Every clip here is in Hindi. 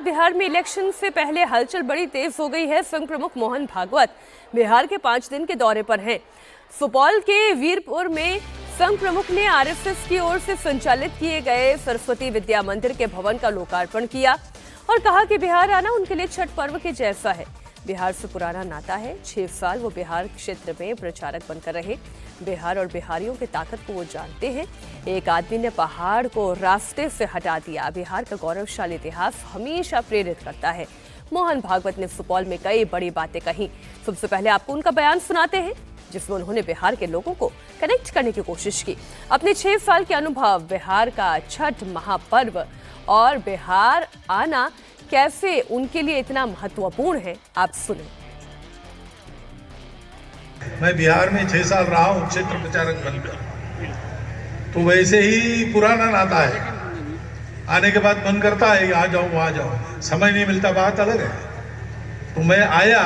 बिहार में इलेक्शन से पहले हलचल बड़ी तेज हो गई है। संघ प्रमुख मोहन भागवत बिहार के 5 दिन के दौरे पर हैं। सुपौल के वीरपुर में संघ प्रमुख ने आरएसएस की ओर से संचालित किए गए सरस्वती विद्या मंदिर के भवन का लोकार्पण किया और कहा कि बिहार आना उनके लिए छठ पर्व के जैसा है। बिहार से पुराना नाता है। 6 साल वो बिहार क्षेत्र में प्रचारक बनकर रहे। बिहार और बिहारियों की ताकत को वो जानते हैं। एक आदमी ने पहाड़ को रास्ते से हटा दिया। बिहार का गौरवशाली इतिहास हमेशा प्रेरित करता है। मोहन भागवत ने सुपौल में कई बड़ी बातें कही। सबसे पहले आपको उनका बयान सुनाते हैं जिसमें उन्होंने बिहार के लोगों को कनेक्ट करने की कोशिश की। अपने 6 साल के अनुभव, बिहार का छठ महापर्व और बिहार आना कैसे उनके लिए इतना महत्वपूर्ण है, आप सुने। मैं बिहार में 6 साल रहा हूँ क्षेत्र प्रचारक बनकर, तो वैसे ही पुराना नाता है। आने के बाद मन करता है आ जाऊँ वहाँ जाऊँ, समय नहीं मिलता, बात अलग है। तो मैं आया,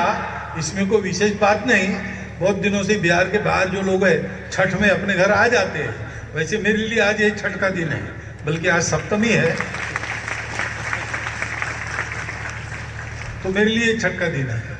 इसमें कोई विशेष बात नहीं। बहुत दिनों से बिहार के बाहर जो लोग हैं छठ में अपने घर आ जाते हैं। वैसे मेरे लिए आज ये छठ का दिन है, बल्कि आज सप्तमी है, तो मेरे लिए छठ का दिन है।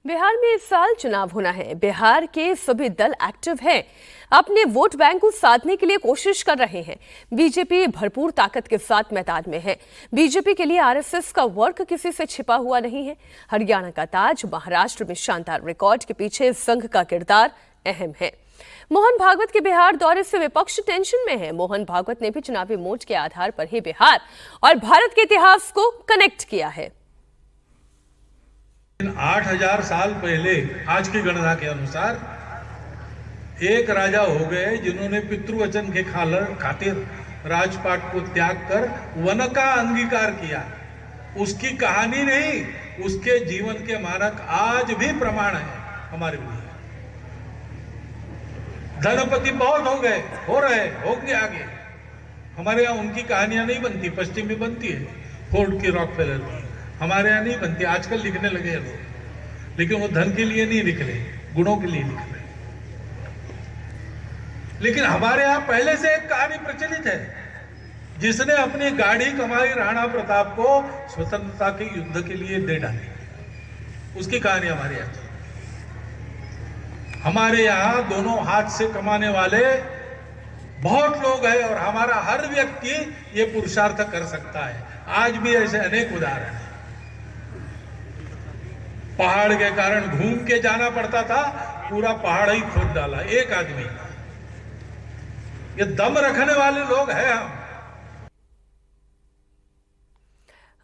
बिहार में इस साल चुनाव होना है। बिहार के सभी दल एक्टिव हैं, अपने वोट बैंक को साधने के लिए कोशिश कर रहे हैं। बीजेपी भरपूर ताकत के साथ मैदान में है। बीजेपी के लिए आरएसएस का वर्क किसी से छिपा हुआ नहीं है। हरियाणा का ताज, महाराष्ट्र में शानदार रिकॉर्ड के पीछे संघ का किरदार अहम है। मोहन भागवत के बिहार दौरे से विपक्ष टेंशन में है। मोहन भागवत ने भी चुनावी मोर्च के आधार पर ही बिहार और भारत के इतिहास को कनेक्ट किया है। 8000 साल पहले आज की गणना के अनुसार एक राजा हो गए जिन्होंने पितृवचन के खातिर राजपाट को त्याग कर वन का अंगीकार किया। उसकी कहानी नहीं, उसके जीवन के मानक आज भी प्रमाण है हमारे लिए। धनपति बहुत हो गए, हो रहे, होंगे आगे। हमारे यहाँ उनकी कहानियां नहीं बनती, पश्चिम में बनती है, फोर्ड की, रॉकफेलर की। हमारे यहाँ नहीं बनती। आजकल लिखने लगे हैं लोग, लेकिन वो धन के लिए नहीं लिख रहे, गुणों के लिए लिख रहे। लेकिन हमारे यहाँ पहले से एक कहानी प्रचलित है, जिसने अपनी गाड़ी कमाई राणा प्रताप को स्वतंत्रता के युद्ध के लिए दे डाली। उसकी कहानी हमारे यहाँ चलती। हमारे यहाँ दोनों हाथ से कमाने वाले बहुत लोग हैं और हमारा हर व्यक्ति ये पुरुषार्थ कर सकता है। आज भी ऐसे अनेक उदाहरण हैं। पहाड़ के कारण घूम के जाना पड़ता था, पूरा पहाड़ ही खोद डाला एक आदमी। ये दम रखने वाले लोग हैं हम।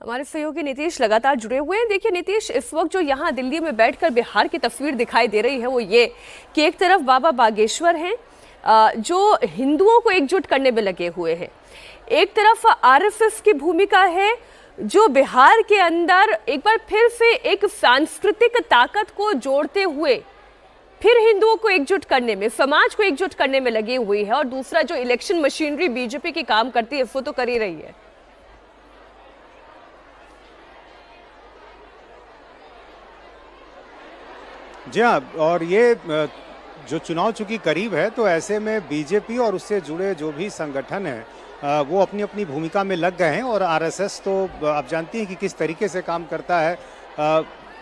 हमारे सहयोगी नीतीश लगातार जुड़े हुए हैं। देखिए नीतीश, इस वक्त जो यहाँ दिल्ली में बैठकर बिहार की तस्वीर दिखाई दे रही है वो ये कि एक तरफ बाबा बागेश्वर हैं जो हिंदुओं को एकजुट करने में लगे हुए हैं, एक तरफ आरएसएस की भूमिका है जो बिहार के अंदर एक बार फिर से एक सांस्कृतिक ताकत को जोड़ते हुए फिर हिंदुओं को एकजुट करने में, समाज को एकजुट करने में लगी हुई है, और दूसरा जो इलेक्शन मशीनरी बीजेपी की काम करती है वो तो कर ही रही है। जी हाँ, और ये जो चुनाव चूंकि करीब है तो ऐसे में बीजेपी और उससे जुड़े जो भी संगठन हैं वो अपनी अपनी भूमिका में लग गए हैं। और आरएसएस तो आप जानती हैं कि किस तरीके से काम करता है,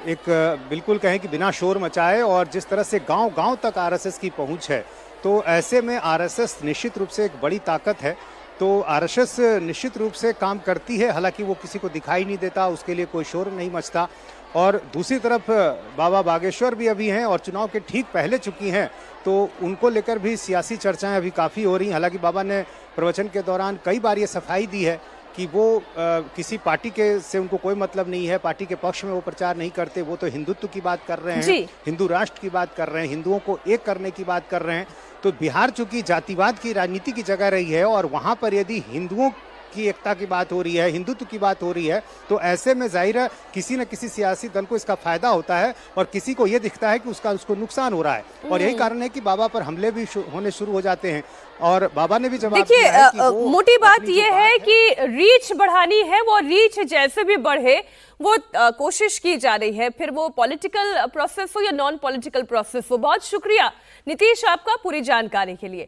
एक बिल्कुल कहें कि बिना शोर मचाए, और जिस तरह से गांव-गांव तक आरएसएस की पहुंच है, तो ऐसे में आरएसएस निश्चित रूप से एक बड़ी ताकत है। तो आरएसएस निश्चित रूप से काम करती है, हालांकि वो किसी को दिखाई नहीं देता, उसके लिए कोई शोर नहीं मचता। और दूसरी तरफ बाबा बागेश्वर भी अभी हैं और चुनाव के ठीक पहले चुकी हैं, तो उनको लेकर भी सियासी चर्चाएं अभी काफ़ी हो रही हैं। हालांकि बाबा ने प्रवचन के दौरान कई बार ये सफाई दी है कि वो किसी पार्टी के से उनको कोई मतलब नहीं है, पार्टी के पक्ष में वो प्रचार नहीं करते। वो तो हिंदुत्व की बात कर रहे हैं, हिंदू राष्ट्र की बात कर रहे हैं, हिंदुओं को एक करने की बात कर रहे हैं। तो बिहार चूंकि जातिवाद की राजनीति की जगह रही है और वहाँ पर यदि हिंदुओं की एकता की बात हो रही है, हिंदुत्व की बात हो रही है, तो ऐसे में जाहिर है किसी न किसी सियासी दल को इसका फायदा होता है और किसी को ये दिखता है कि उसको नुकसान हो रहा है। और यही कारण है कि बाबा पर हमले भी होने शुरू हो जाते हैं। और बाबा ने भी जवाब दिया है कि मोटी बात यह है कि रीच बढ़ानी है, वो रीच जैसे भी बढ़े वो कोशिश की जा रही है, फिर वो पॉलिटिकल प्रोसेस हो या नॉन पॉलिटिकल प्रोसेस हो। बहुत शुक्रिया नीतीश आपका पूरी जानकारी के लिए।